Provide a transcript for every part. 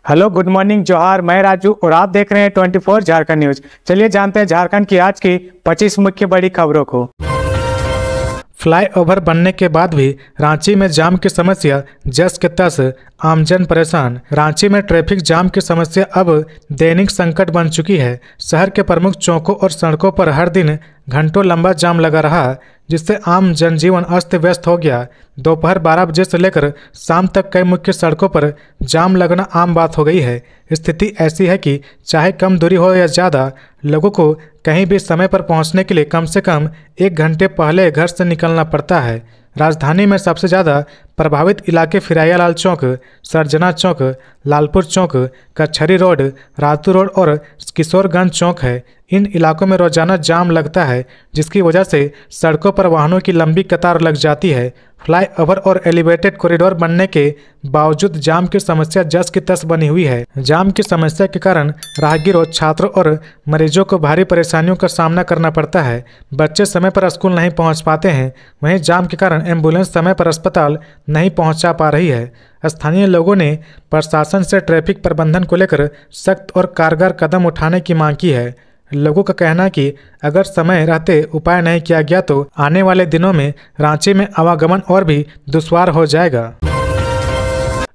Hello, good morning, जोहार। मैं राजू और आप देख रहे हैं 24 झारखंड न्यूज। चलिए जानते हैं झारखंड की आज की 25 मुख्य बड़ी खबरों को। फ्लाईओवर बनने के बाद भी रांची में जाम की समस्या जस के तस, आमजन परेशान। रांची में ट्रैफिक जाम की समस्या अब दैनिक संकट बन चुकी है। शहर के प्रमुख चौकों और सड़कों पर हर दिन घंटों लंबा जाम लगा रहा, जिससे आम जनजीवन अस्त व्यस्त हो गया। दोपहर 12 बजे से लेकर शाम तक कई मुख्य सड़कों पर जाम लगना आम बात हो गई है। स्थिति ऐसी है कि चाहे कम दूरी हो या ज़्यादा, लोगों को कहीं भी समय पर पहुंचने के लिए कम से कम 1 घंटे पहले घर से निकलना पड़ता है। राजधानी में सबसे ज़्यादा प्रभावित इलाके फिराया लाल चौक, सरजना चौक, लालपुर चौक, कचहरी रोड, रातू रोड और किशोरगंज चौक है। इन इलाकों में रोजाना जाम लगता है, जिसकी वजह से सड़कों पर वाहनों की लंबी कतार लग जाती है। फ्लाईओवर और एलिवेटेड कॉरिडोर बनने के बावजूद जाम की समस्या जस की तस बनी हुई है। जाम की समस्या के कारण राहगीरों, छात्रों और मरीजों को भारी परेशानियों का सामना करना पड़ता है। बच्चे समय पर स्कूल नहीं पहुंच पाते हैं, वहीं जाम के कारण एम्बुलेंस समय पर अस्पताल नहीं पहुंचा पा रही है। स्थानीय लोगों ने प्रशासन से ट्रैफिक प्रबंधन को लेकर सख्त और कारगर कदम उठाने की मांग की है। लोगों का कहना है कि अगर समय रहते उपाय नहीं किया गया तो आने वाले दिनों में रांची में आवागमन और भी दुश्वार हो जाएगा।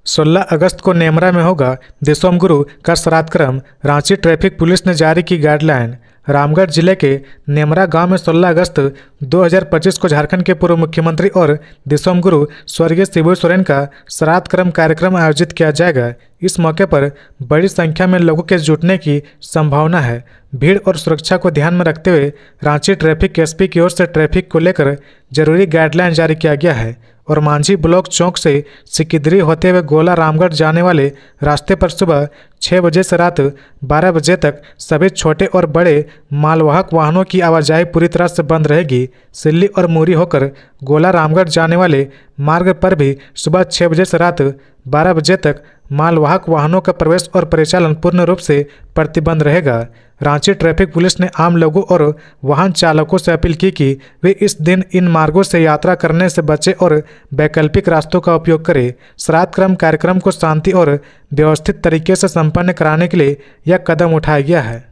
16 अगस्त को नेमरा में होगा दिसोम गुरु का श्राद्ध क्रम। रांची ट्रैफिक पुलिस ने जारी की गाइडलाइन। रामगढ़ जिले के नेमरा गांव में 16 अगस्त 2025 को झारखंड के पूर्व मुख्यमंत्री और दिसोम गुरु स्वर्गीय शिबू सोरेन का श्राद्ध क्रम कार्यक्रम आयोजित किया जाएगा। इस मौके पर बड़ी संख्या में लोगों के जुटने की संभावना है। भीड़ और सुरक्षा को ध्यान में रखते हुए रांची ट्रैफिक एसपी की ओर से ट्रैफिक को लेकर जरूरी गाइडलाइन जारी किया गया है और मांझी ब्लॉक चौक से सिकिदरी होते हुए गोला रामगढ़ जाने वाले रास्ते पर सुबह 6 बजे से रात 12 बजे तक सभी छोटे और बड़े मालवाहक वाहनों की आवाजाही पूरी तरह से बंद रहेगी। सिल्ली और मूरी होकर गोला रामगढ़ जाने वाले मार्ग पर भी सुबह 6 बजे से रात 12 बजे तक मालवाहक वाहनों का प्रवेश और परिचालन पूर्ण रूप से प्रतिबंध रहेगा। रांची ट्रैफिक पुलिस ने आम लोगों और वाहन चालकों से अपील की कि वे इस दिन इन मार्गों से यात्रा करने से बचें और वैकल्पिक रास्तों का उपयोग करें। श्राद्ध क्रम कार्यक्रम को शांति और व्यवस्थित तरीके से संपन्न कराने के लिए यह कदम उठाया गया है।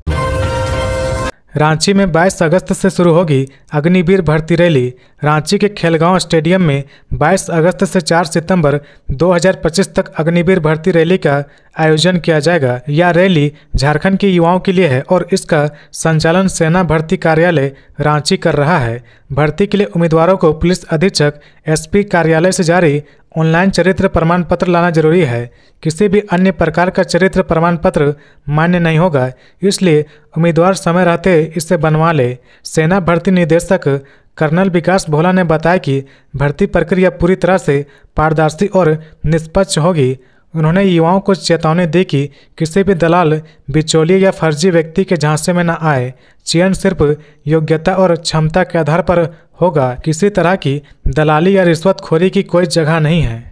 रांची में 22 अगस्त से शुरू होगी अग्निवीर भर्ती रैली। रांची के खेलगांव स्टेडियम में 22 अगस्त से 4 सितंबर 2025 तक अग्निवीर भर्ती रैली का आयोजन किया जाएगा। यह रैली झारखंड के युवाओं के लिए है और इसका संचालन सेना भर्ती कार्यालय रांची कर रहा है। भर्ती के लिए उम्मीदवारों को पुलिस अधीक्षक एसपी कार्यालय से जारी ऑनलाइन चरित्र प्रमाण पत्र लाना जरूरी है। किसी भी अन्य प्रकार का चरित्र प्रमाण पत्र मान्य नहीं होगा, इसलिए उम्मीदवार समय रहते इसे बनवा ले। सेना भर्ती निदेशक कर्नल विकास भोला ने बताया कि भर्ती प्रक्रिया पूरी तरह से पारदर्शी और निष्पक्ष होगी। उन्होंने युवाओं को चेतावनी दी कि किसी भी दलाल, बिचौलिए या फर्जी व्यक्ति के झांसे में न आए। चयन सिर्फ योग्यता और क्षमता के आधार पर होगा। किसी तरह की दलाली या रिश्वतखोरी की कोई जगह नहीं है।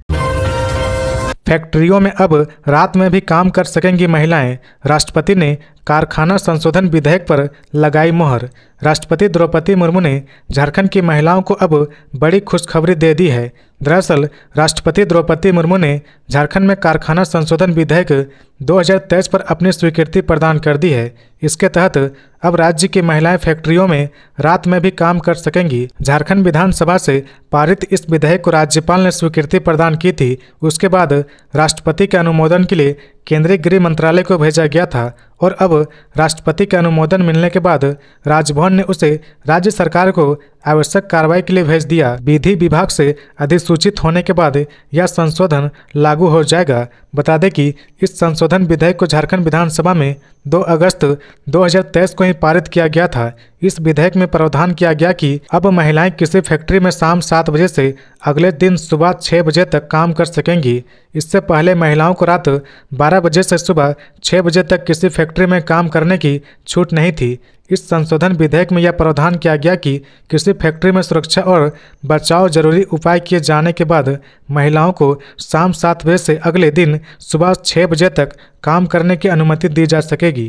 फैक्ट्रियों में अब रात में भी काम कर सकेंगी महिलाएं। राष्ट्रपति ने कारखाना संशोधन विधेयक पर लगाई मोहर। राष्ट्रपति द्रौपदी मुर्मू ने झारखंड की महिलाओं को अब बड़ी खुशखबरी दे दी है। दरअसल राष्ट्रपति द्रौपदी मुर्मू ने झारखंड में कारखाना संशोधन विधेयक 2023 पर अपनी स्वीकृति प्रदान कर दी है। इसके तहत अब राज्य की महिलाएं फैक्ट्रियों में रात में भी काम कर सकेंगी। झारखंड विधानसभा से पारित इस विधेयक को राज्यपाल ने स्वीकृति प्रदान की थी। उसके बाद राष्ट्रपति के अनुमोदन के लिए केंद्रीय गृह मंत्रालय को भेजा गया था और अब राष्ट्रपति के अनुमोदन मिलने के बाद राजभवन ने उसे राज्य सरकार को आवश्यक कार्रवाई के लिए भेज दिया। विधि विभाग से अधिसूचित होने के बाद यह संशोधन लागू हो जाएगा। बता दें कि इस संशोधन विधेयक को झारखंड विधानसभा में 2 अगस्त 2023 को ही पारित किया गया था। इस विधेयक में प्रावधान किया गया कि अब महिलाएं किसी फैक्ट्री में शाम 7 बजे से अगले दिन सुबह 6 बजे तक काम कर सकेंगी। इससे पहले महिलाओं को रात 12 बजे से सुबह 6 बजे तक किसी फैक्ट्री में काम करने की छूट नहीं थी। इस संशोधन विधेयक में यह प्रावधान किया गया कि किसी फैक्ट्री में सुरक्षा और बचाव जरूरी उपाय किए जाने के बाद महिलाओं को शाम 7 बजे से अगले दिन सुबह 6 बजे तक काम करने की अनुमति दी जा सकेगी।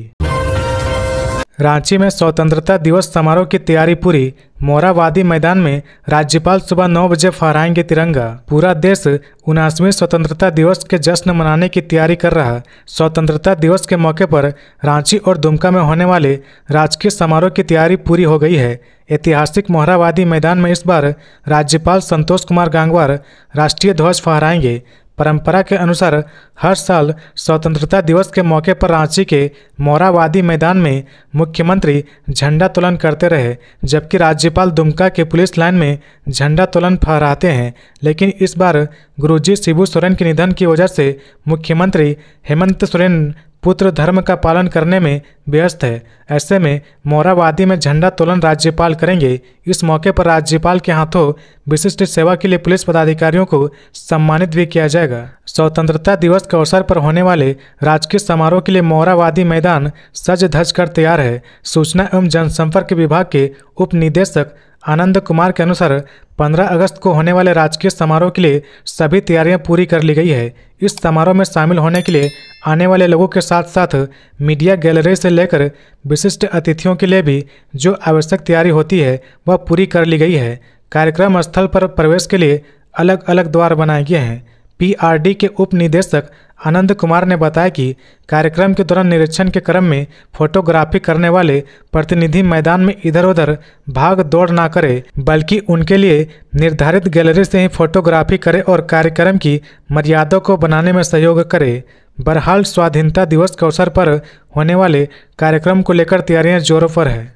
रांची में स्वतंत्रता दिवस समारोह की तैयारी पूरी। मोराबादी मैदान में राज्यपाल सुबह 9 बजे फहराएंगे तिरंगा। पूरा देश 79वें स्वतंत्रता दिवस के जश्न मनाने की तैयारी कर रहा। स्वतंत्रता दिवस के मौके पर रांची और दुमका में होने वाले राजकीय समारोह की तैयारी पूरी हो गई है। ऐतिहासिक मोराबादी मैदान में इस बार राज्यपाल संतोष कुमार गंगवार राष्ट्रीय ध्वज फहराएंगे। परंपरा के अनुसार हर साल स्वतंत्रता दिवस के मौके पर रांची के मोराबादी मैदान में मुख्यमंत्री झंडा तोलन करते रहे, जबकि राज्यपाल दुमका के पुलिस लाइन में झंडा तोलन फहराते हैं। लेकिन इस बार गुरुजी शिबू सोरेन के निधन की वजह से मुख्यमंत्री हेमंत सोरेन पुत्र धर्म का पालन करने में व्यस्त है। ऐसे में मोराबादी में झंडा तोलन राज्यपाल करेंगे। इस मौके पर राज्यपाल के हाथों विशिष्ट सेवा के लिए पुलिस पदाधिकारियों को सम्मानित भी किया जाएगा। स्वतंत्रता दिवस के अवसर पर होने वाले राजकीय समारोह के लिए मोराबादी मैदान सज धज कर तैयार है। सूचना एवं जनसंपर्क विभाग के उप निदेशक आनंद कुमार के अनुसार 15 अगस्त को होने वाले राजकीय समारोह के लिए सभी तैयारियां पूरी कर ली गई है। इस समारोह में शामिल होने के लिए आने वाले लोगों के साथ साथ मीडिया गैलरी से लेकर विशिष्ट अतिथियों के लिए भी जो आवश्यक तैयारी होती है वह पूरी कर ली गई है। कार्यक्रम स्थल पर प्रवेश के लिए अलग अलग द्वार बनाए गए हैं। पीआरडी के उप निदेशक आनंद कुमार ने बताया कि कार्यक्रम के दौरान निरीक्षण के क्रम में फोटोग्राफी करने वाले प्रतिनिधि मैदान में इधर उधर भाग दौड़ ना करें, बल्कि उनके लिए निर्धारित गैलरी से ही फोटोग्राफी करें और कार्यक्रम की मर्यादा को बनाने में सहयोग करें। बहरहाल स्वाधीनता दिवस के अवसर पर होने वाले कार्यक्रम को लेकर तैयारियां जोरों पर है।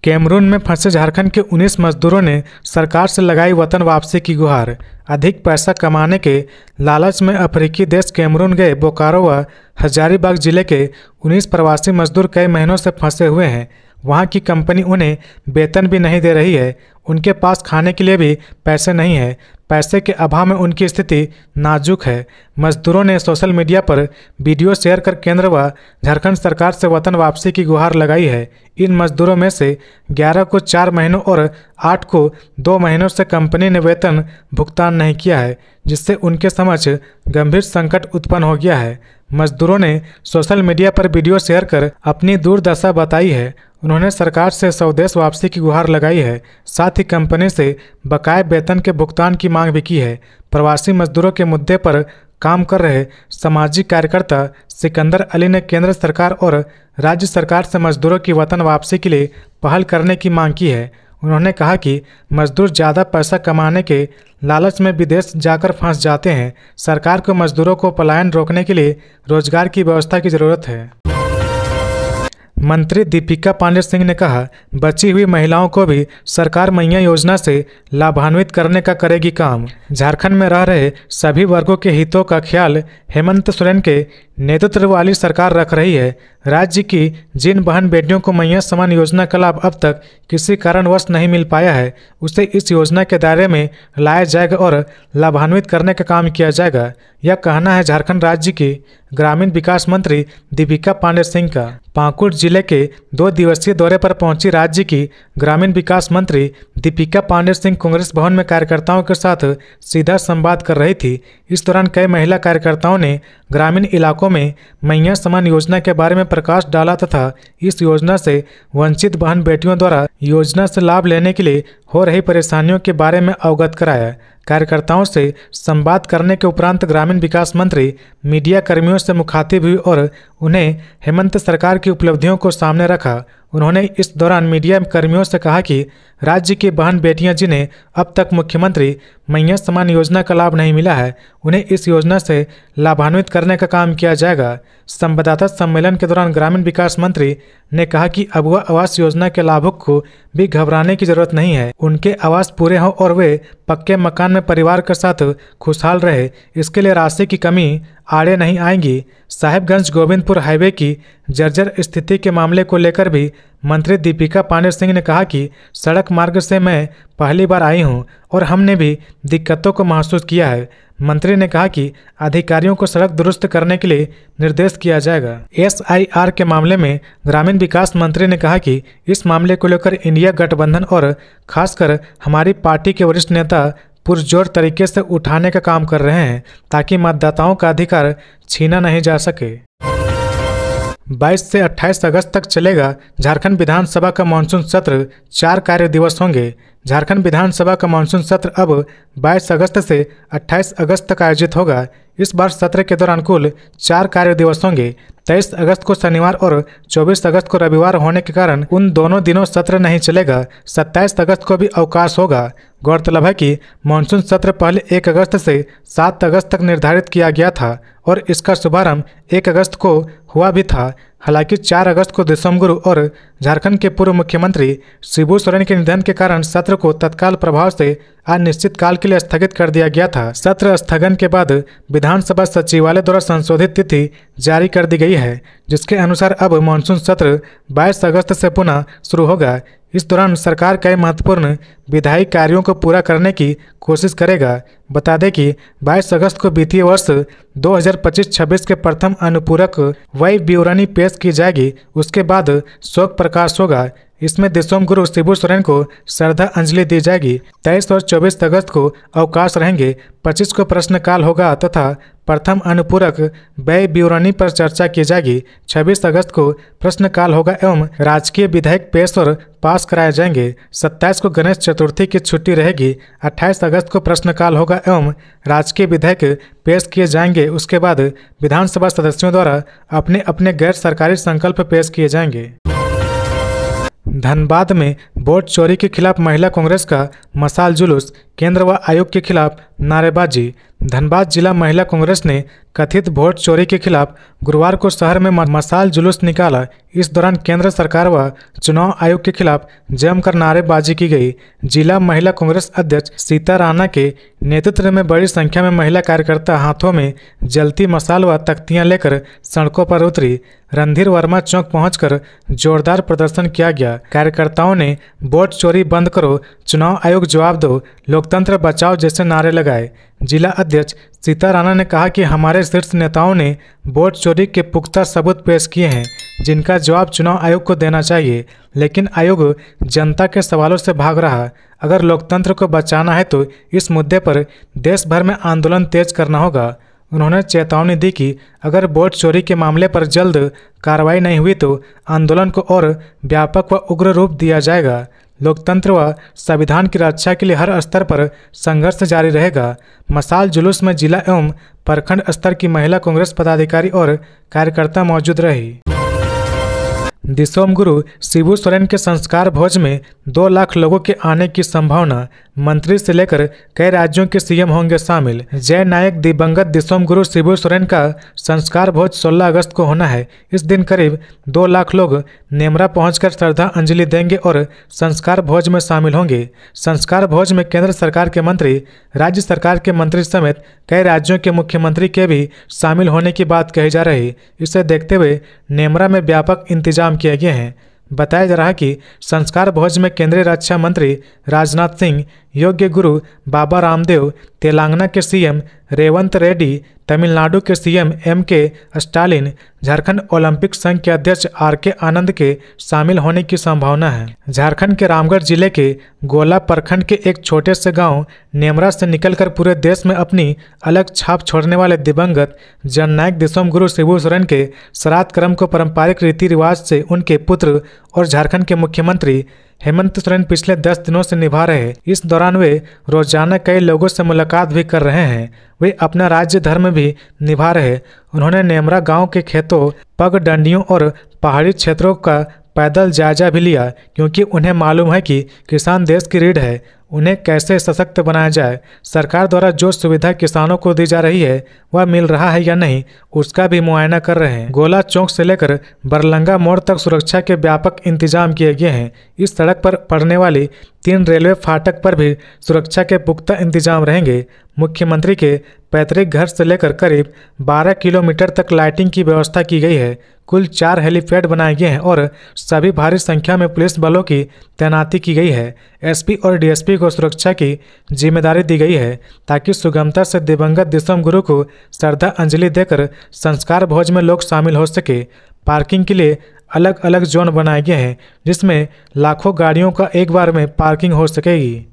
कैमरून में फंसे झारखंड के 19 मजदूरों ने सरकार से लगाई वतन वापसी की गुहार। अधिक पैसा कमाने के लालच में अफ्रीकी देश कैमरून गए बोकारो व हजारीबाग जिले के 19 प्रवासी मजदूर कई महीनों से फंसे हुए हैं। वहां की कंपनी उन्हें वेतन भी नहीं दे रही है। उनके पास खाने के लिए भी पैसे नहीं है। पैसे के अभाव में उनकी स्थिति नाजुक है। मजदूरों ने सोशल मीडिया पर वीडियो शेयर कर केंद्र व झारखंड सरकार से वतन वापसी की गुहार लगाई है। इन मजदूरों में से 11 को 4 महीनों और 8 को 2 महीनों से कंपनी ने वेतन भुगतान नहीं किया है, जिससे उनके समक्ष गंभीर संकट उत्पन्न हो गया है। मजदूरों ने सोशल मीडिया पर वीडियो शेयर कर अपनी दुर्दशा बताई है। उन्होंने सरकार से स्वदेश वापसी की गुहार लगाई है। साथ ही कंपनी से बकाये वेतन के भुगतान की मांग भी की है। प्रवासी मजदूरों के मुद्दे पर काम कर रहे सामाजिक कार्यकर्ता सिकंदर अली ने केंद्र सरकार और राज्य सरकार से मजदूरों की वतन वापसी के लिए पहल करने की मांग की है। उन्होंने कहा कि मजदूर ज़्यादा पैसा कमाने के लालच में विदेश जाकर फंस जाते हैं। सरकार को मजदूरों को पलायन रोकने के लिए रोजगार की व्यवस्था की जरूरत है। मंत्री दीपिका पांडे सिंह ने कहा, बची हुई महिलाओं को भी सरकार मैया योजना से लाभान्वित करने का करेगी काम। झारखंड में रह रहे सभी वर्गों के हितों का ख्याल हेमंत सोरेन के नेतृत्व वाली सरकार रख रही है। राज्य की जिन बहन बेटियों को मैया समान योजना का लाभ अब तक किसी कारणवश नहीं मिल पाया है, उसे इस योजना के दायरे में लाया जाएगा और लाभान्वित करने का काम किया जाएगा। यह कहना है झारखंड राज्य की ग्रामीण विकास मंत्री दीपिका पांडे सिंह का। पाकुड़ जिले के 2 दिवसीय दौरे पर पहुंची राज्य की ग्रामीण विकास मंत्री दीपिका पांडे सिंह कांग्रेस भवन में कार्यकर्ताओं के साथ सीधा संवाद कर रही थी। इस दौरान कई महिला कार्यकर्ताओं ने ग्रामीण इलाकों में मैया समान योजना के बारे में प्रकाश डाला तथा इस योजना से वंचित बहन बेटियों द्वारा योजना से लाभ लेने के लिए हो रही परेशानियों के बारे में अवगत कराया। कार्यकर्ताओं से संवाद करने के उपरांत ग्रामीण विकास मंत्री मीडिया कर्मियों से मुखातिब हुई और उन्हें हेमंत सरकार की उपलब्धियों को सामने रखा। उन्होंने इस दौरान मीडिया कर्मियों से कहा कि राज्य की बहन बेटियां जिन्हें अब तक मुख्यमंत्री मैया समान योजना का लाभ नहीं मिला है, उन्हें इस योजना से लाभान्वित करने का काम किया जाएगा। संवाददाता सम्मेलन के दौरान ग्रामीण विकास मंत्री ने कहा कि अबुआ आवास योजना के लाभुक को भी घबराने की जरूरत नहीं है। उनके आवास पूरे हों और वे पक्के मकान में परिवार के साथ खुशहाल रहे, इसके लिए राशि की कमी आड़े नहीं आएंगी। साहिबगंज गोविंदपुर हाईवे की जर्जर स्थिति के मामले को लेकर भी मंत्री दीपिका पांडे सिंह ने कहा कि सड़क मार्ग से मैं पहली बार आई हूं और हमने भी दिक्कतों को महसूस किया है। मंत्री ने कहा कि अधिकारियों को सड़क दुरुस्त करने के लिए निर्देश किया जाएगा। SIR के मामले में ग्रामीण विकास मंत्री ने कहा कि इस मामले को लेकर इंडिया गठबंधन और खासकर हमारी पार्टी के वरिष्ठ नेता पुरजोर तरीके से उठाने का काम कर रहे हैं ताकि मतदाताओं का अधिकार छीना नहीं जा सके। 22 से 28 अगस्त तक चलेगा झारखंड विधानसभा का मानसून सत्र। 4 कार्य दिवस होंगे। झारखंड विधानसभा का मानसून सत्र अब 22 अगस्त से 28 अगस्त तक आयोजित होगा। इस बार सत्र के दौरान कुल 4 कार्य दिवस होंगे। 23 अगस्त को शनिवार और 24 अगस्त को रविवार होने के कारण उन दोनों दिनों सत्र नहीं चलेगा। 27 अगस्त को भी अवकाश होगा। गौरतलब है कि मानसून सत्र पहले 1 अगस्त से 7 अगस्त तक निर्धारित किया गया था और इसका शुभारंभ 1 अगस्त को हुआ भी था। हालांकि 4 अगस्त को दिसोम गुरु और झारखंड के पूर्व मुख्यमंत्री शिबू सोरेन के निधन के कारण सत्र को तत्काल प्रभाव से अनिश्चित काल के लिए स्थगित कर दिया गया था। सत्र स्थगन के बाद विधानसभा सचिवालय द्वारा संशोधित तिथि जारी कर दी गई है, जिसके अनुसार अब मानसून सत्र 22 अगस्त से पुनः शुरू होगा। इस दौरान सरकार कई महत्वपूर्ण विधायी कार्यों को पूरा करने की कोशिश करेगा। बता दें कि 22 अगस्त को वित्तीय वर्ष 2025-26 के प्रथम अनुपूरक व्यय विवरणी पेश की जाएगी। उसके बाद शोक प्रकाश होगा। इसमें दिसोम गुरु शिबू सोरेन को श्रद्धा अंजलि दी जाएगी। 23 और 24 अगस्त को अवकाश रहेंगे। 25 को प्रश्नकाल होगा तथा प्रथम अनुपूरक व्यय विवरणी पर चर्चा की जाएगी। 26 अगस्त को प्रश्नकाल होगा एवं राजकीय विधेयक पेश और पास कराए जाएंगे। 27 को गणेश चतुर्थी की छुट्टी रहेगी। 28 अगस्त को प्रश्नकाल होगा एवं राजकीय विधेयक पेश किए जाएंगे। उसके बाद विधानसभा सदस्यों द्वारा अपने अपने गैर सरकारी संकल्प पेश किए जाएंगे। धनबाद में वोट चोरी के खिलाफ महिला कांग्रेस का मशाल जुलूस, केंद्र व आयोग के खिलाफ नारेबाजी। धनबाद जिला महिला कांग्रेस ने कथित वोट चोरी के खिलाफ गुरुवार को शहर में मशाल जुलूस निकाला। इस दौरान केंद्र सरकार व चुनाव आयोग के खिलाफ जमकर नारेबाजी की गई। जिला महिला कांग्रेस अध्यक्ष सीता राणा के नेतृत्व में बड़ी संख्या में महिला कार्यकर्ता हाथों में जलती मशाल व तख्तियां लेकर सड़कों पर उतरी। रणधीर वर्मा चौक पहुंचकर जोरदार प्रदर्शन किया गया। कार्यकर्ताओं ने वोट चोरी बंद करो, चुनाव आयोग जवाब दो, लोकतंत्र बचाओ जैसे नारे लगाए। जिला अध्यक्ष सीता राणा ने कहा कि हमारे शीर्ष नेताओं ने वोट चोरी के पुख्ता सबूत पेश किए हैं, जिनका जवाब चुनाव आयोग को देना चाहिए, लेकिन आयोग जनता के सवालों से भाग रहा। अगर लोकतंत्र को बचाना है तो इस मुद्दे पर देश भर में आंदोलन तेज करना होगा। उन्होंने चेतावनी दी कि अगर वोट चोरी के मामले पर जल्द कार्रवाई नहीं हुई तो आंदोलन को और व्यापक व उग्र रूप दिया जाएगा। लोकतंत्र व संविधान की रक्षा के लिए हर स्तर पर संघर्ष जारी रहेगा। मशाल जुलूस में जिला एवं प्रखंड स्तर की महिला कांग्रेस पदाधिकारी और कार्यकर्ता मौजूद रही। दिसोम गुरु शिबू सोरेन के संस्कार भोज में 2 लाख लोगों के आने की संभावना। मंत्री से लेकर कई राज्यों के सीएम होंगे शामिल। जय नायक दिवंगत दिसोम गुरु शिबू सोरेन का संस्कार भोज 16 अगस्त को होना है। इस दिन करीब 2 लाख लोग नेमरा पहुंचकर श्रद्धा अंजलि देंगे और संस्कार भोज में शामिल होंगे। संस्कार भोज में केंद्र सरकार के मंत्री, राज्य सरकार के मंत्री समेत कई राज्यों के मुख्यमंत्री के भी शामिल होने की बात कही जा रही। इसे देखते हुए नेमरा में व्यापक इंतजाम किए गए हैं। बताया जा रहा है कि संस्कार भोज में केंद्रीय रक्षा मंत्री राजनाथ सिंह, योग्य गुरु बाबा रामदेव, तेलंगाना के सीएम रेवंत रेड्डी, तमिलनाडु के CM M.K. Stalin, Jharkhand Olympic संघ के अध्यक्ष R.K. आनंद के शामिल होने की संभावना है। झारखंड के रामगढ़ जिले के गोला प्रखंड के एक छोटे से गांव नेमरा से निकलकर पूरे देश में अपनी अलग छाप छोड़ने वाले दिवंगत जननायक दिसोम गुरु शिबू सोरेन के श्राद्ध क्रम को पारंपरिक रीति रिवाज से उनके पुत्र और झारखंड के मुख्यमंत्री हेमंत सोरेन पिछले 10 दिनों से निभा रहे। इस दौरान वे रोजाना कई लोगों से मुलाकात भी कर रहे हैं। वे अपना राज्य धर्म भी निभा रहे। उन्होंने नेमरा गांव के खेतों, पगडंडियों और पहाड़ी क्षेत्रों का पैदल जायजा भी लिया, क्योंकि उन्हें मालूम है कि किसान देश की रीढ़ है। उन्हें कैसे सशक्त बनाया जाए, सरकार द्वारा जो सुविधा किसानों को दी जा रही है वह मिल रहा है या नहीं, उसका भी मुआयना कर रहे हैं। गोला चौक से लेकर बरलंगा मोड़ तक सुरक्षा के व्यापक इंतजाम किए गए हैं। इस सड़क पर पड़ने वाली 3 रेलवे फाटक पर भी सुरक्षा के पुख्ता इंतजाम रहेंगे। मुख्यमंत्री के पैतृक घर से लेकर करीब 12 किलोमीटर तक लाइटिंग की व्यवस्था की गई है। कुल 4 हेलीपैड बनाए गए हैं और सभी भारी संख्या में पुलिस बलों की तैनाती की गई है। एसपी और डीएसपी को सुरक्षा की जिम्मेदारी दी गई है, ताकि सुगमता से दिवंगत दिसोम गुरु को श्रद्धा अंजलि देकर संस्कार भोज में लोग शामिल हो सके। पार्किंग के लिए अलग अलग जोन बनाए गए हैं, जिसमें लाखों गाड़ियों का एक बार में पार्किंग हो सकेगी।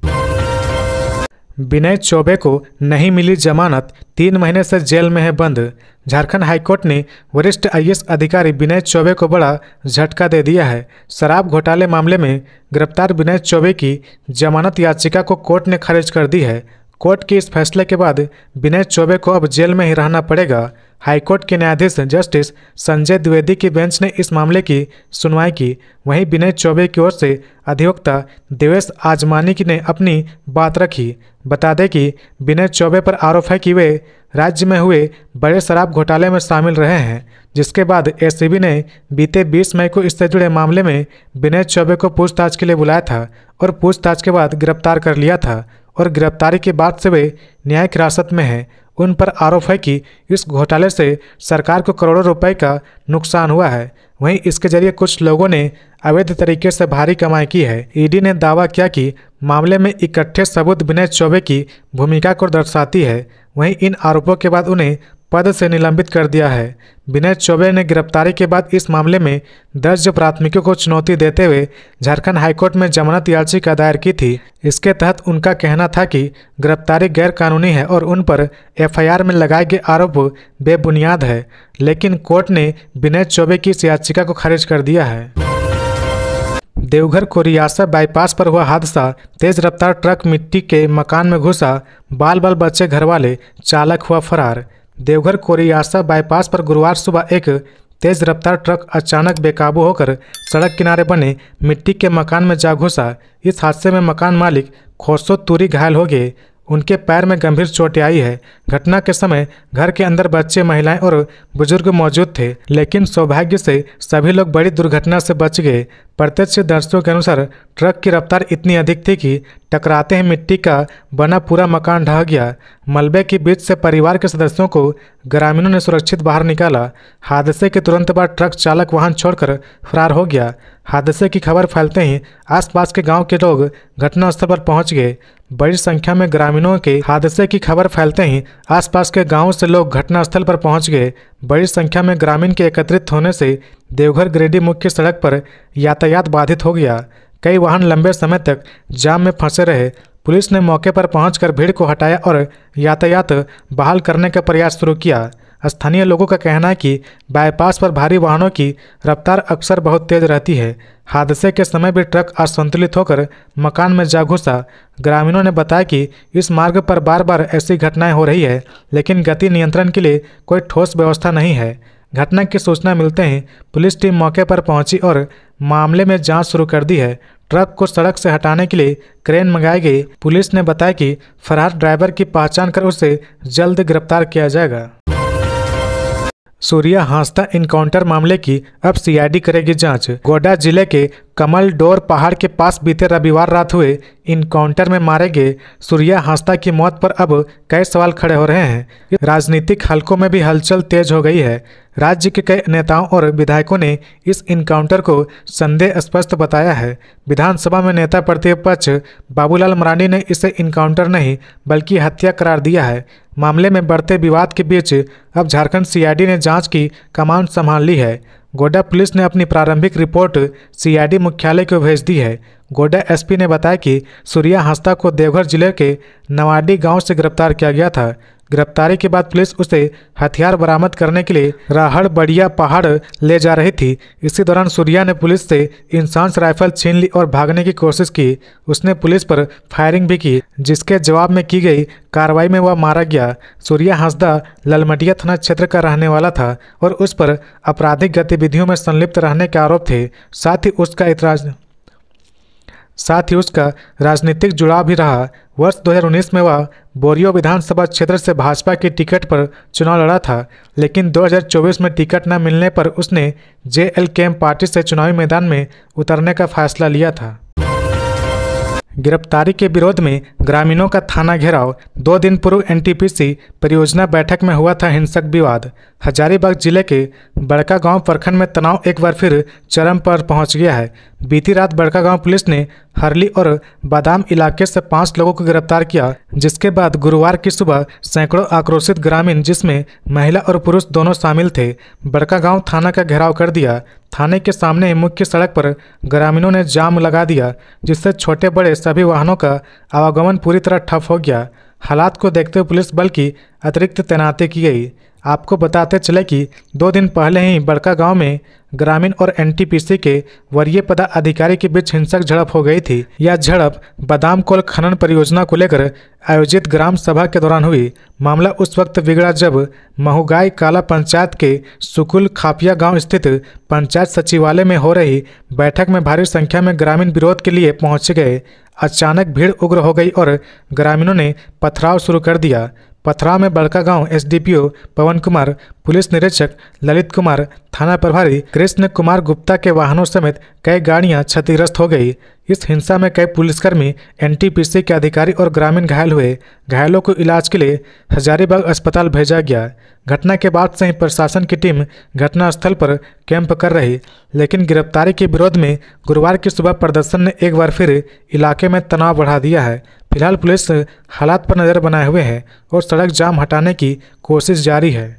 विनय चौबे को नहीं मिली जमानत, 3 महीने से जेल में है बंद। झारखंड हाईकोर्ट ने वरिष्ठ आईएएस अधिकारी विनय चौबे को बड़ा झटका दे दिया है। शराब घोटाले मामले में गिरफ्तार विनय चौबे की जमानत याचिका को कोर्ट ने खारिज कर दी है। कोर्ट के इस फैसले के बाद विनय चौबे को अब जेल में ही रहना पड़ेगा। हाईकोर्ट के न्यायाधीश जस्टिस संजय द्विवेदी की बेंच ने इस मामले की सुनवाई की। वहीं विनय चौबे की ओर से अधिवक्ता देवेश आजमानी ने अपनी बात रखी। बता दें कि विनय चौबे पर आरोप है कि वे राज्य में हुए बड़े शराब घोटाले में शामिल रहे हैं, जिसके बाद एसीबी ने बीते 20 मई को इससे जुड़े मामले में विनय चौबे को पूछताछ के लिए बुलाया था और पूछताछ के बाद गिरफ्तार कर लिया था और गिरफ्तारी के बाद से वे न्यायिक हिरासत में हैं। उन पर आरोप है कि इस घोटाले से सरकार को करोड़ों रुपए का नुकसान हुआ है। वहीं इसके जरिए कुछ लोगों ने अवैध तरीके से भारी कमाई की है। ईडी ने दावा किया कि मामले में इकट्ठे सबूत विनय चौबे की भूमिका को दर्शाती है। वहीं इन आरोपों के बाद उन्हें पद से निलंबित कर दिया है। विनय चौबे ने गिरफ्तारी के बाद इस मामले में दर्ज प्राथमिकियों को चुनौती देते हुए झारखंड हाईकोर्ट में जमानत याचिका दायर की थी। इसके तहत उनका कहना था कि गिरफ्तारी गैर कानूनी है और उन पर एफआईआर में लगाए गए आरोप बेबुनियाद है, लेकिन कोर्ट ने विनय चौबे की इस याचिका को खारिज कर दिया है। देवघर कोरियासा बाईपास पर हुआ हादसा, तेज रफ्तार ट्रक मिट्टी के मकान में घुसा, बाल बाल बच्चे घरवाले, चालक हुआ फरार। देवघर कोरियासा बाईपास पर गुरुवार सुबह एक तेज रफ्तार ट्रक अचानक बेकाबू होकर सड़क किनारे बने मिट्टी के मकान में जा घुसा। इस हादसे में मकान मालिक खोसो तुरी घायल हो गए। उनके पैर में गंभीर चोटें आई है। घटना के समय घर के अंदर बच्चे, महिलाएं और बुजुर्ग मौजूद थे, लेकिन सौभाग्य से सभी लोग बड़ी दुर्घटना से बच गए। प्रत्यक्षदर्शियों के अनुसार ट्रक की रफ्तार इतनी अधिक थी कि टकराते ही मिट्टी का बना पूरा मकान ढह गया। मलबे के बीच से परिवार के सदस्यों को ग्रामीणों ने सुरक्षित बाहर निकाला। हादसे के तुरंत बाद ट्रक चालक वाहन छोड़कर फरार हो गया। हादसे की खबर फैलते ही आसपास के गांव के लोग घटनास्थल पर पहुंच गए। बड़ी संख्या में ग्रामीणों के हादसे की खबर फैलते ही आसपास के गांवों से लोग घटनास्थल पर पहुंच गए। बड़ी संख्या में ग्रामीण के एकत्रित होने से देवघर गिरिडीह मुख्य सड़क पर यातायात बाधित हो गया। कई वाहन लंबे समय तक जाम में फंसे रहे। पुलिस ने मौके पर पहुंचकर भीड़ को हटाया और यातायात बहाल करने का प्रयास शुरू किया। स्थानीय लोगों का कहना है कि बाईपास पर भारी वाहनों की रफ्तार अक्सर बहुत तेज रहती है। हादसे के समय भी ट्रक असंतुलित होकर मकान में जा घुसा। ग्रामीणों ने बताया कि इस मार्ग पर बार बार ऐसी घटनाएं हो रही है, लेकिन गति नियंत्रण के लिए कोई ठोस व्यवस्था नहीं है। घटना की सूचना मिलते ही पुलिस टीम मौके पर पहुंची और मामले में जांच शुरू कर दी है। ट्रक को सड़क से हटाने के लिए क्रेन मंगाई गई। पुलिस ने बताया कि फरार ड्राइवर की पहचान कर उसे जल्द गिरफ्तार किया जाएगा। सूर्या हांसदा इनकाउंटर मामले की अब सीआईडी करेगी जांच। गोड्डा जिले के कमल डोर पहाड़ के पास बीते रविवार रात हुए इनकाउंटर में मारे गए सूर्या हांसदा की मौत पर अब कई सवाल खड़े हो रहे हैं। राजनीतिक हलकों में भी हलचल तेज हो गई है। राज्य के कई नेताओं और विधायकों ने इस इनकाउंटर को संदेहास्पद बताया है। विधानसभा में नेता प्रतिपक्ष बाबूलाल मरांडी ने इसे इनकाउंटर नहीं बल्कि हत्या करार दिया है। मामले में बढ़ते विवाद के बीच अब झारखंड सीआईडी ने जांच की कमान संभाल ली है। गोड्डा पुलिस ने अपनी प्रारंभिक रिपोर्ट सीआईडी मुख्यालय को भेज दी है। गोड्डा एसपी ने बताया कि सूर्या हांसदा को देवघर जिले के नवाडी गांव से गिरफ्तार किया गया था। गिरफ्तारी के बाद पुलिस उसे हथियार बरामद करने के लिए राहड़ बड़िया पहाड़ ले जा रही थी। इसी दौरान सूर्या ने पुलिस से इंसास राइफल छीन ली और भागने की कोशिश की। उसने पुलिस पर फायरिंग भी की, जिसके जवाब में की गई कार्रवाई में वह मारा गया। सूर्या हांसदा ललमटिया थाना क्षेत्र का रहने वाला था और उस पर आपराधिक गतिविधियों में संलिप्त रहने के आरोप थे। साथ ही उसका राजनीतिक जुड़ाव भी रहा। वर्ष 2019 में वह बोरियो विधानसभा क्षेत्र से भाजपा की टिकट पर चुनाव लड़ा था, लेकिन 2024 में टिकट न मिलने पर उसने जेएलकेएम पार्टी से चुनावी मैदान में उतरने का फैसला लिया था। गिरफ्तारी के विरोध में ग्रामीणों का थाना घेराव। 2 दिन पूर्व एनटीपीसी परियोजना बैठक में हुआ था हिंसक विवाद। हजारीबाग जिले के बड़कागांव प्रखंड में तनाव एक बार फिर चरम पर पहुंच गया है। बीती रात बड़कागांव पुलिस ने हरली और बादाम इलाके से 5 लोगों को गिरफ्तार किया, जिसके बाद गुरुवार की सुबह सैकड़ों आक्रोशित ग्रामीण, जिसमें महिला और पुरुष दोनों शामिल थे, बड़कागांव थाना का घेराव कर दिया। थाने के सामने ही मुख्य सड़क पर ग्रामीणों ने जाम लगा दिया, जिससे छोटे बड़े सभी वाहनों का आवागमन पूरी तरह ठप हो गया। हालात को देखते हुए पुलिस बल की अतिरिक्त तैनाती की गई। आपको बताते चले कि 2 दिन पहले ही बड़का गांव में ग्रामीण और एनटीपीसी के वरीय पदाधिकारी के बीच हिंसक झड़प हो गई थी। यह झड़प बादाम कोल खनन परियोजना को लेकर आयोजित ग्राम सभा के दौरान हुई। मामला उस वक्त बिगड़ा जब महुगाई काला पंचायत के सुकुल खापिया गांव स्थित पंचायत सचिवालय में हो रही बैठक में भारी संख्या में ग्रामीण विरोध के लिए पहुंच गए। अचानक भीड़ उग्र हो गई और ग्रामीणों ने पथराव शुरू कर दिया। पथराव में बड़का गांव एसडीपीओ पवन कुमार, पुलिस निरीक्षक ललित कुमार, थाना प्रभारी कृष्ण कुमार गुप्ता के वाहनों समेत कई गाड़ियां क्षतिग्रस्त हो गई। इस हिंसा में कई पुलिसकर्मी, एनटीपीसी के अधिकारी और ग्रामीण घायल हुए। घायलों को इलाज के लिए हजारीबाग अस्पताल भेजा गया। घटना के बाद से ही प्रशासन की टीम घटनास्थल पर कैंप कर रही, लेकिन गिरफ्तारी के विरोध में गुरुवार की सुबह प्रदर्शन ने एक बार फिर इलाके में तनाव बढ़ा दिया है। फिलहाल पुलिस हालात पर नजर बनाए हुए है और सड़क जाम हटाने की कोशिश जारी है।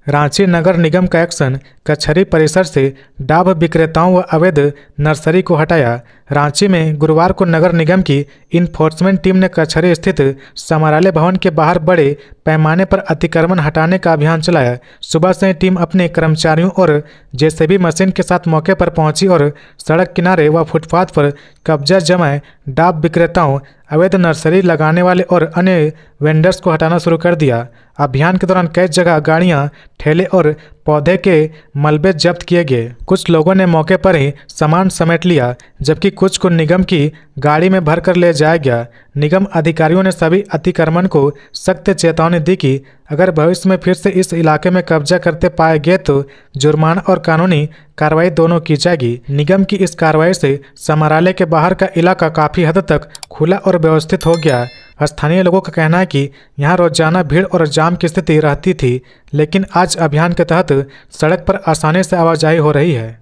रांची नगर निगम का एक्शन, कचहरी परिसर से डाब विक्रेताओं व अवैध नर्सरी को हटाया। रांची में गुरुवार को नगर निगम की इन्फोर्समेंट टीम ने कचहरी स्थित समारालय भवन के बाहर बड़े पैमाने पर अतिक्रमण हटाने का अभियान चलाया। सुबह से टीम अपने कर्मचारियों और जेसीबी मशीन के साथ मौके पर पहुंची और सड़क किनारे व फुटपाथ पर कब्जा जमाए डाब विक्रेताओं, अवैध नर्सरी लगाने वाले और अन्य वेंडर्स को हटाना शुरू कर दिया। अभियान के दौरान कई जगह गाड़ियां, ठेले और पौधे के मलबे जब्त किए गए। कुछ लोगों ने मौके पर ही सामान समेट लिया, जबकि कुछ को निगम की गाड़ी में भरकर ले जाया गया। निगम अधिकारियों ने सभी अतिक्रमण को सख्त चेतावनी दी कि अगर भविष्य में फिर से इस इलाके में कब्जा करते पाए गए तो जुर्माना और कानूनी कार्रवाई दोनों की जाएगी। निगम की इस कार्रवाई से समारालय के बाहर का इलाका काफी हद तक खुला और व्यवस्थित हो गया। स्थानीय लोगों का कहना है कि यहाँ रोजाना भीड़ और जाम की स्थिति रहती थी, लेकिन आज अभियान के तहत सड़क पर आसानी से आवाजाही हो रही है।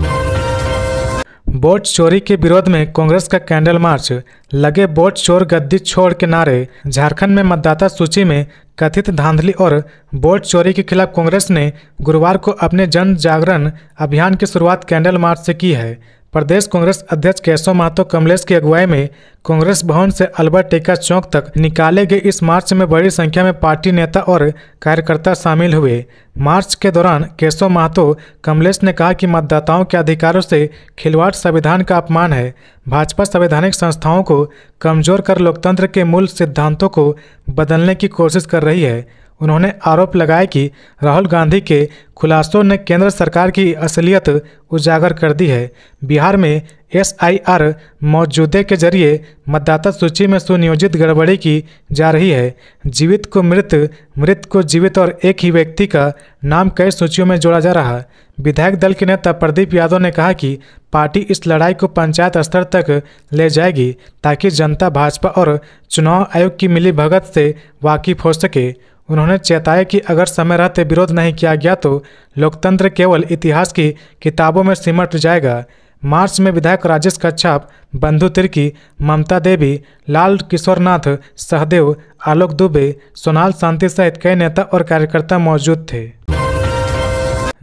वोट चोरी के विरोध में कांग्रेस का कैंडल मार्च, लगे वोट चोर गद्दी छोड़ के नारे। झारखंड में मतदाता सूची में कथित धांधली और वोट चोरी के खिलाफ कांग्रेस ने गुरुवार को अपने जन जागरण अभियान की शुरुआत कैंडल मार्च से की है। प्रदेश कांग्रेस अध्यक्ष केशव महतो कमलेश की अगुवाई में कांग्रेस भवन से अल्बर्ट टेका चौक तक निकाले गए इस मार्च में बड़ी संख्या में पार्टी नेता और कार्यकर्ता शामिल हुए। मार्च के दौरान केशव महतो कमलेश ने कहा कि मतदाताओं के अधिकारों से खिलवाड़ संविधान का अपमान है। भाजपा संवैधानिक संस्थाओं को कमजोर कर लोकतंत्र के मूल सिद्धांतों को बदलने की कोशिश कर रही है। उन्होंने आरोप लगाया कि राहुल गांधी के खुलासों ने केंद्र सरकार की असलियत उजागर कर दी है। बिहार में SIR मौजूदे के जरिए मतदाता सूची में सुनियोजित गड़बड़ी की जा रही है। जीवित को मृत, मृत को जीवित और एक ही व्यक्ति का नाम कई सूचियों में जोड़ा जा रहा है। विधायक दल के नेता प्रदीप यादव ने कहा कि पार्टी इस लड़ाई को पंचायत स्तर तक ले जाएगी ताकि जनता भाजपा और चुनाव आयोग की मिलीभगत से वाकिफ हो सके। उन्होंने चेताया कि अगर समय रहते विरोध नहीं किया गया तो लोकतंत्र केवल इतिहास की किताबों में सिमट जाएगा। मार्च में विधायक राजेश कच्छप, बंधु तिर्की, ममता देवी, लाल किशोरनाथ सहदेव, आलोक दुबे, सोनाल शांति सहित कई नेता और कार्यकर्ता मौजूद थे।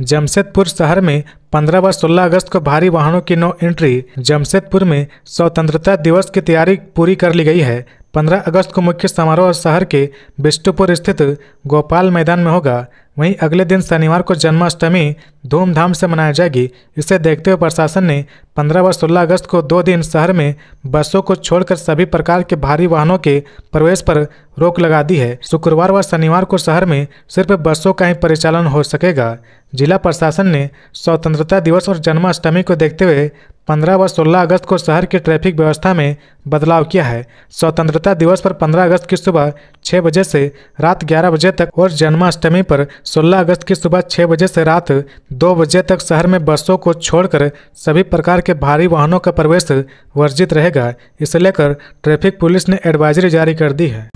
जमशेदपुर शहर में 15 व 16 अगस्त को भारी वाहनों की नो एंट्री। जमशेदपुर में स्वतंत्रता दिवस की तैयारी पूरी कर ली गई है। 15 अगस्त को मुख्य समारोह शहर के बिष्टुपुर स्थित गोपाल मैदान में होगा। वहीं अगले दिन शनिवार को जन्माष्टमी धूमधाम से मनाई जाएगी। इसे देखते हुए प्रशासन ने 15 व 16 अगस्त को 2 दिन शहर में बसों को छोड़कर सभी प्रकार के भारी वाहनों के प्रवेश पर रोक लगा दी है। शुक्रवार व शनिवार को शहर में सिर्फ बसों का ही परिचालन हो सकेगा। जिला प्रशासन ने स्वतंत्रता दिवस और जन्माष्टमी को देखते हुए 15 व 16 अगस्त को शहर की ट्रैफिक व्यवस्था में बदलाव किया है। स्वतंत्रता दिवस पर 15 अगस्त की सुबह 6 बजे से रात 11 बजे तक और जन्माष्टमी पर 16 अगस्त की सुबह 6 बजे से रात 2 बजे तक शहर में बसों को छोड़कर सभी प्रकार के भारी वाहनों का प्रवेश वर्जित रहेगा। इसे लेकर ट्रैफिक पुलिस ने एडवाइजरी जारी कर दी है।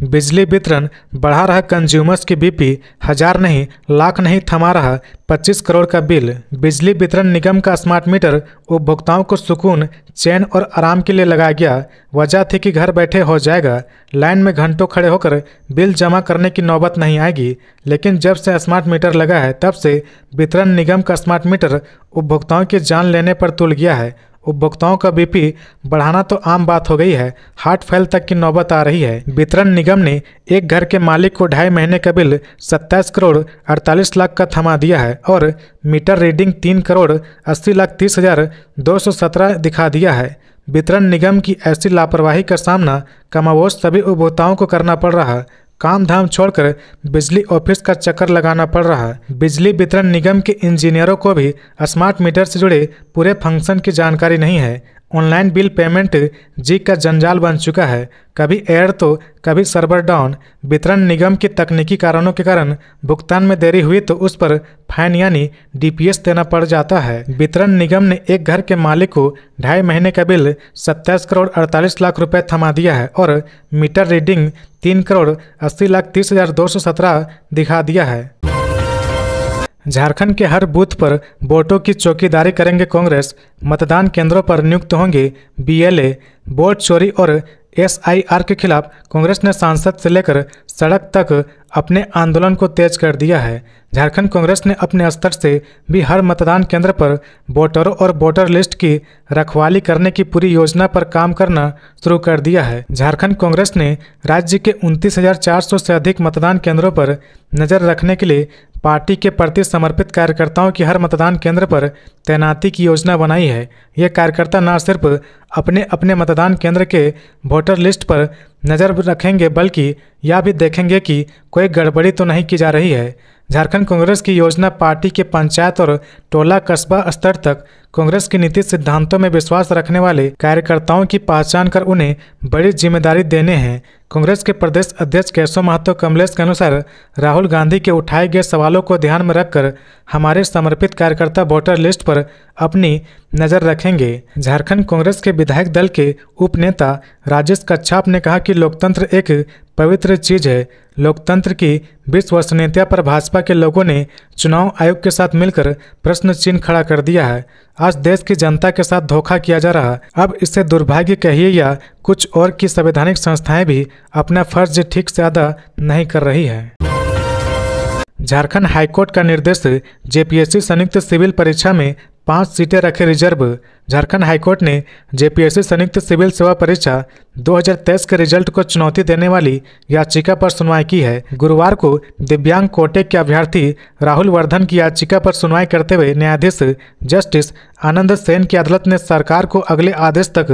बिजली वितरण बढ़ा रहा कंज्यूमर्स की बीपी, 1000 नहीं लाख नहीं थमा रहा 25 करोड़ का बिल। बिजली वितरण निगम का स्मार्ट मीटर उपभोक्ताओं को सुकून, चैन और आराम के लिए लगाया गया। वजह थी कि घर बैठे हो जाएगा, लाइन में घंटों खड़े होकर बिल जमा करने की नौबत नहीं आएगी। लेकिन जब से स्मार्ट मीटर लगा है तब से वितरण निगम का स्मार्ट मीटर उपभोक्ताओं की जान लेने पर तुल गया है। उपभोक्ताओं का बीपी बढ़ाना तो आम बात हो गई है, हार्ट फेल तक की नौबत आ रही है। वितरण निगम ने एक घर के मालिक को 2.5 महीने का बिल 27 करोड़ 48 लाख का थमा दिया है और मीटर रीडिंग 3 करोड़ 80 लाख 30,217 दिखा दिया है। वितरण निगम की ऐसी लापरवाही का सामना कमोबेश सभी उपभोक्ताओं को करना पड़ रहा। काम धाम छोड़कर बिजली ऑफिस का चक्कर लगाना पड़ रहा है। बिजली वितरण निगम के इंजीनियरों को भी स्मार्ट मीटर से जुड़े पूरे फंक्शन की जानकारी नहीं है। ऑनलाइन बिल पेमेंट जी का जंजाल बन चुका है, कभी एयर तो कभी सर्वर डाउन। वितरण निगम के तकनीकी कारणों के कारण भुगतान में देरी हुई तो उस पर फाइन यानी डीपीएस देना पड़ जाता है। वितरण निगम ने एक घर के मालिक को 2.5 महीने का बिल 27 करोड़ 48 लाख रुपए थमा दिया है और मीटर रीडिंग 3 करोड़ 80 लाख 30,217 दिखा दिया है। झारखंड के हर बूथ पर वोटों की चौकीदारी करेंगे कांग्रेस। मतदान केंद्रों पर नियुक्त होंगे बीएलए। वोट चोरी और एसआईआर के खिलाफ कांग्रेस ने सांसद से लेकर सड़क तक अपने आंदोलन को तेज कर दिया है। झारखंड कांग्रेस ने अपने स्तर से भी हर मतदान केंद्र पर वोटरों और वोटर लिस्ट की रखवाली करने की पूरी योजना पर काम करना शुरू कर दिया है। झारखंड कांग्रेस ने राज्य के 29,400 से अधिक मतदान केंद्रों पर नज़र रखने के लिए पार्टी के प्रति समर्पित कार्यकर्ताओं की हर मतदान केंद्र पर तैनाती की योजना बनाई है। ये कार्यकर्ता न सिर्फ अपने अपने मतदान केंद्र के वोटर लिस्ट पर नज़र रखेंगे बल्कि यह भी देखेंगे कि कोई गड़बड़ी तो नहीं की जा रही है। झारखंड कांग्रेस की योजना पार्टी के पंचायत और टोला कस्बा स्तर तक कांग्रेस की नीति सिद्धांतों में विश्वास रखने वाले कार्यकर्ताओं की पहचान कर उन्हें बड़ी जिम्मेदारी देने हैं। कांग्रेस के प्रदेश अध्यक्ष केशव महतो कमलेश के अनुसार राहुल गांधी के उठाए गए सवालों को ध्यान में रखकर हमारे समर्पित कार्यकर्ता वोटर लिस्ट पर अपनी नज़र रखेंगे। झारखंड कांग्रेस के विधायक दल के उपनेता राजेश कच्छाप ने कहा कि लोकतंत्र एक पवित्र चीज है। लोकतंत्र की विश्वसनीयता पर भाजपा के लोगों ने चुनाव आयोग के साथ मिलकर प्रश्न चिन्ह खड़ा कर दिया है। आज देश की जनता के साथ धोखा किया जा रहा। अब इससे दुर्भाग्य कहिए या कुछ और की संवैधानिक संस्थाएं भी अपना फर्ज ठीक से अदा नहीं कर रही है। झारखंड हाईकोर्ट का निर्देश, जेपीएससी संयुक्त सिविल परीक्षा में 5 सीटें रखे रिजर्व। झारखंड हाईकोर्ट ने जेपीएससी संयुक्त सिविल सेवा परीक्षा 2023 के रिजल्ट को चुनौती देने वाली याचिका पर सुनवाई की है। गुरुवार को दिव्यांग कोटे के अभ्यर्थी राहुल वर्धन की याचिका पर सुनवाई करते हुए न्यायाधीश जस्टिस आनंद सेन की अदालत ने सरकार को अगले आदेश तक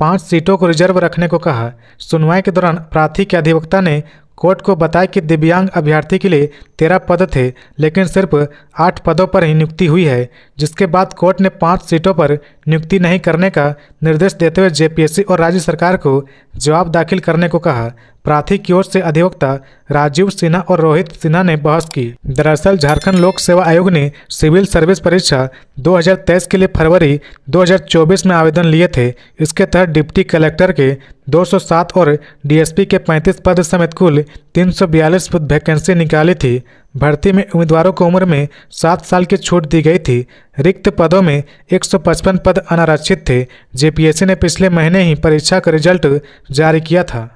5 सीटों को रिजर्व रखने को कहा। सुनवाई के दौरान प्रार्थी के अधिवक्ता ने कोर्ट को बताया कि दिव्यांग अभ्यर्थी के लिए 13 पद थे, लेकिन सिर्फ 8 पदों पर ही नियुक्ति हुई है, जिसके बाद कोर्ट ने 5 सीटों पर नियुक्ति नहीं करने का निर्देश देते हुए जेपीएससी और राज्य सरकार को जवाब दाखिल करने को कहा। प्रार्थी की ओर से अधिवक्ता राजीव सिन्हा और रोहित सिन्हा ने बहस की। दरअसल झारखंड लोक सेवा आयोग ने सिविल सर्विस परीक्षा 2023 के लिए फरवरी 2024 में आवेदन लिए थे। इसके तहत डिप्टी कलेक्टर के 207 और डीएसपी के 35 पद समेत कुल 342 वैकेंसी निकाली थी। भर्ती में उम्मीदवारों को उम्र में 7 साल की छूट दी गई थी। रिक्त पदों में 155 पद अनारक्षित थे। जेपीएससी ने पिछले महीने ही परीक्षा का रिजल्ट जारी किया था।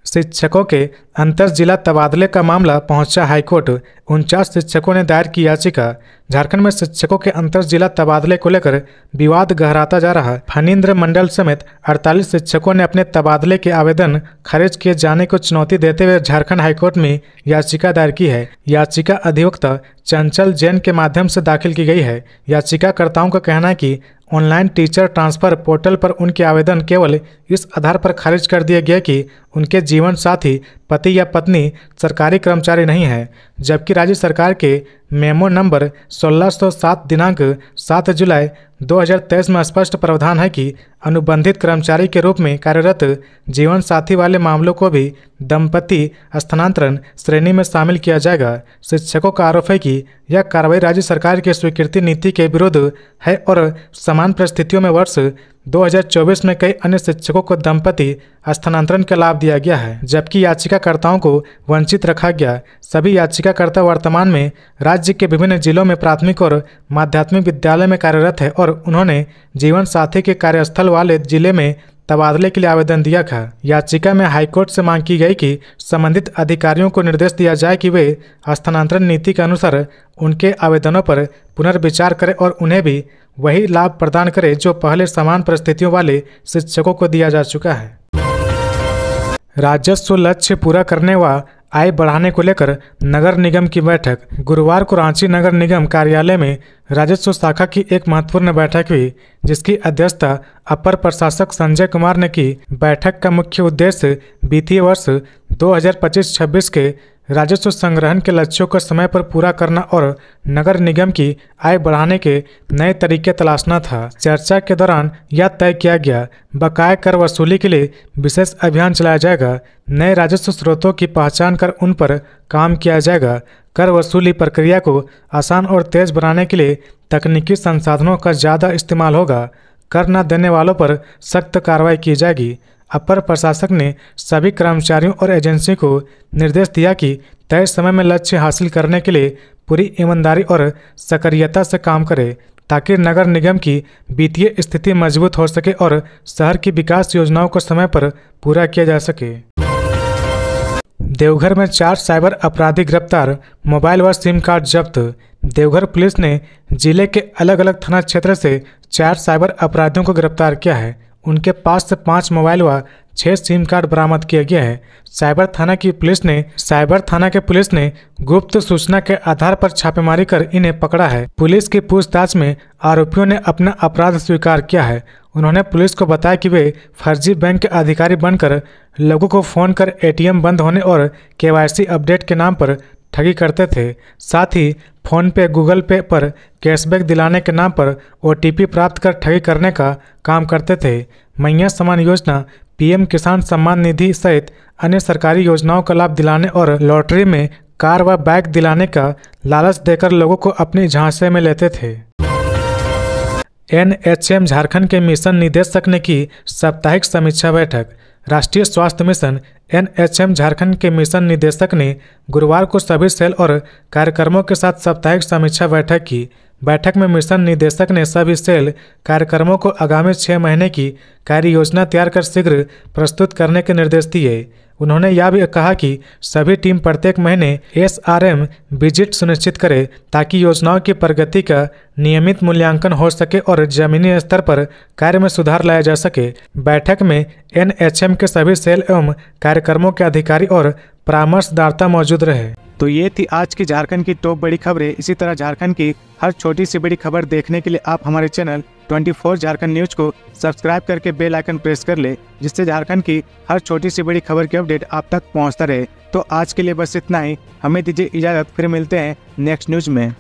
शिक्षकों के अंतर जिला तबादले का मामला पहुंचा हाईकोर्ट। 49 शिक्षकों ने दायर की याचिका। झारखंड में शिक्षकों के अंतर जिला तबादले को लेकर विवाद गहराता जा रहा है। फणींद्र मंडल समेत 48 शिक्षकों ने अपने तबादले के आवेदन खारिज किए जाने को चुनौती देते हुए झारखंड हाईकोर्ट में याचिका दायर की है। याचिका अधिवक्ता चंचल जैन के माध्यम से दाखिल की गई है। याचिकाकर्ताओं का कहना है कि ऑनलाइन टीचर ट्रांसफर पोर्टल पर उनके आवेदन केवल इस आधार पर खारिज कर दिए गए कि उनके जीवन साथी पति या पत्नी सरकारी कर्मचारी नहीं है, जबकि राज्य सरकार के मेमो नंबर 1607 दिनांक 7 जुलाई 2023 में स्पष्ट प्रावधान है कि अनुबंधित कर्मचारी के रूप में कार्यरत जीवन साथी वाले मामलों को भी दंपति स्थानांतरण श्रेणी में शामिल किया जाएगा। शिक्षकों का आरोप है कि यह कार्रवाई राज्य सरकार की स्वीकृति नीति के विरुद्ध है और समान परिस्थितियों में वर्ष 2024 में कई अन्य शिक्षकों को दंपति स्थानांतरण का लाभ दिया गया है, जबकि याचिकाकर्ताओं को वंचित रखा गया। सभी याचिकाकर्ता वर्तमान में राज्य के विभिन्न जिलों में प्राथमिक और माध्यमिक विद्यालय में कार्यरत है और उन्होंने जीवन साथी के कार्यस्थल वाले जिले में तबादले के लिए आवेदन दिया था। याचिका में हाईकोर्ट से मांग की गई कि संबंधित अधिकारियों को निर्देश दिया जाए कि वे स्थानांतरण नीति के अनुसार उनके आवेदनों पर पुनर्विचार करें और उन्हें भी वही लाभ प्रदान करें जो पहले समान परिस्थितियों वाले शिक्षकों को दिया जा चुका है। राजस्व लक्ष्य पूरा करने व आय बढ़ाने को लेकर नगर निगम की बैठक। गुरुवार को रांची नगर निगम कार्यालय में राजस्व शाखा की एक महत्वपूर्ण बैठक हुई, जिसकी अध्यक्षता अपर प्रशासक संजय कुमार ने की। बैठक का मुख्य उद्देश्य वित्तीय वर्ष 2025-26 के राजस्व संग्रहण के लक्ष्यों को समय पर पूरा करना और नगर निगम की आय बढ़ाने के नए तरीके तलाशना था। चर्चा के दौरान यह तय किया गया, बकाया कर वसूली के लिए विशेष अभियान चलाया जाएगा। नए राजस्व स्रोतों की पहचान कर उन पर काम किया जाएगा। कर वसूली प्रक्रिया को आसान और तेज बनाने के लिए तकनीकी संसाधनों का ज़्यादा इस्तेमाल होगा। कर न देने वालों पर सख्त कार्रवाई की जाएगी। अपर प्रशासक ने सभी कर्मचारियों और एजेंसी को निर्देश दिया कि तय समय में लक्ष्य हासिल करने के लिए पूरी ईमानदारी और सक्रियता से काम करें, ताकि नगर निगम की वित्तीय स्थिति मजबूत हो सके और शहर की विकास योजनाओं को समय पर पूरा किया जा सके। देवघर में 4 साइबर अपराधी गिरफ्तार, मोबाइल व सिम कार्ड जब्त। देवघर पुलिस ने जिले के अलग अलग थाना क्षेत्र से 4 साइबर अपराधियों को गिरफ्तार किया है। उनके पास से 5 मोबाइल व 6 सिम कार्ड बरामद किया गया है। साइबर थाना के पुलिस ने गुप्त सूचना के आधार पर छापेमारी कर इन्हें पकड़ा है। पुलिस की पूछताछ में आरोपियों ने अपना अपराध स्वीकार किया है। उन्होंने पुलिस को बताया कि वे फर्जी बैंक के अधिकारी बनकर लोगों को फ़ोन कर एटीएम बंद होने और केवाईसी अपडेट के नाम पर ठगी करते थे। साथ ही फ़ोन पे, गूगल पे पर कैशबैक दिलाने के नाम पर ओटीपी प्राप्त कर ठगी करने का काम करते थे। मैया समान योजना, पीएम किसान सम्मान निधि सहित अन्य सरकारी योजनाओं का लाभ दिलाने और लॉटरी में कार व बाइक दिलाने का लालच देकर लोगों को अपनी झांसे में लेते थे। एनएचएम झारखंड के मिशन निदेशक ने की साप्ताहिक समीक्षा बैठक। राष्ट्रीय स्वास्थ्य मिशन एनएचएम झारखंड के मिशन निदेशक ने गुरुवार को सभी सेल और कार्यक्रमों के साथ साप्ताहिक समीक्षा बैठक की। बैठक में मिशन निदेशक ने सभी सेल कार्यक्रमों को आगामी 6 महीने की कार्य योजना तैयार कर शीघ्र प्रस्तुत करने के निर्देश दिए। उन्होंने यह भी कहा कि सभी टीम प्रत्येक महीने एसआरएम विजिट सुनिश्चित करे, ताकि योजनाओं की प्रगति का नियमित मूल्यांकन हो सके और जमीनी स्तर पर कार्य में सुधार लाया जा सके। बैठक में एनएचएम के सभी सेल एवं कार्यक्रमों के अधिकारी और परामर्शदाता मौजूद रहे। तो ये थी आज की झारखंड की टॉप बड़ी खबरें। इसी तरह झारखंड की हर छोटी सी बड़ी खबर देखने के लिए आप हमारे चैनल 24 झारखंड न्यूज को सब्सक्राइब करके बेल आइकन प्रेस कर ले, जिससे झारखंड की हर छोटी सी बड़ी खबर की अपडेट आप तक पहुंचता रहे। तो आज के लिए बस इतना ही। हमें दीजिए इजाजत, फिर मिलते हैं नेक्स्ट न्यूज में।